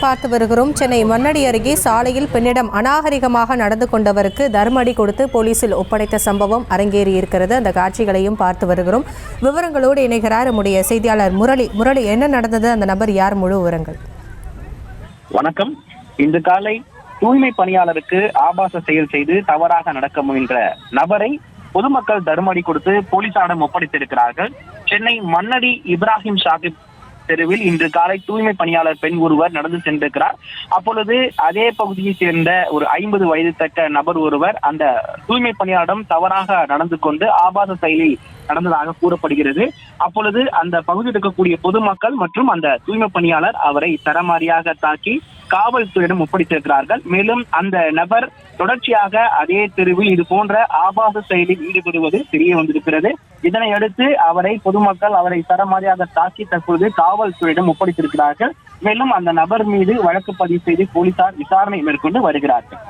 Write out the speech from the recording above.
பார்த்து வருகிறோம். சென்னை மண்ணடி அருகே சாலையில் பெண்ணிடம் அநாகரிகமாக நடந்து கொண்டவருக்கு தர்மடி கொடுத்து போலீசில் ஒப்படைத்த சம்பவம் அரங்கேறியிருக்கிறது. அந்த காட்சிகளையும் பார்த்து வருகிறோம். விவரங்களோடு இணைகிறார் நம்முடைய செய்தியாளர் முரளி. முரளி, என்ன நடந்தது? அந்த நபர் யார்? முழு விவரங்கள். வணக்கம். இன்று காலை தூய்மை பணியாளருக்கு ஆபாச செயல் செய்து தவறாக நடக்க முயன்ற நபரை பொதுமக்கள் தர்மடி கொடுத்து போலீசாரிடம் ஒப்படைத்திருக்கிறார்கள். சென்னை மண்ணடி இப்ராஹிம் சாஹிப் தெருவில் இன்று காலை தூய்மை பணியாளர் பெண் ஒருவர் நடந்து சென்றிருக்கிறார். அப்பொழுது அதே பகுதியை சேர்ந்த ஒரு 50 வயது தக்க நபர் ஒருவர் அந்த தூய்மை பணியாளரிடம் தவறாக நடந்து கொண்டு ஆபாச செயலில் நடந்ததாக கூறப்படுகிறது. அப்பொழுது அந்த பகுதியில் இருக்கக்கூடிய பொதுமக்கள் மற்றும் அந்த தூய்மை பணியாளர் அவரை தரமாரியாக தாக்கி காவல்துறையிடம் ஒப்படைத்திருக்கிறார்கள். மேலும் அந்த நபர் தொடர்ச்சியாக அதே தெருவில் இது போன்ற ஆபாச செயலில் ஈடுபடுவது தெரிய வந்திருக்கிறது. இதனையடுத்து பொதுமக்கள் அவரை தரமாரியாக தாக்கி தற்போது காவல்துறையிடம் ஒப்படைத்திருக்கிறார்கள். மேலும் அந்த நபர் மீது வழக்கு பதிவு செய்து போலீசார் விசாரணை மேற்கொண்டு வருகிறார்கள்.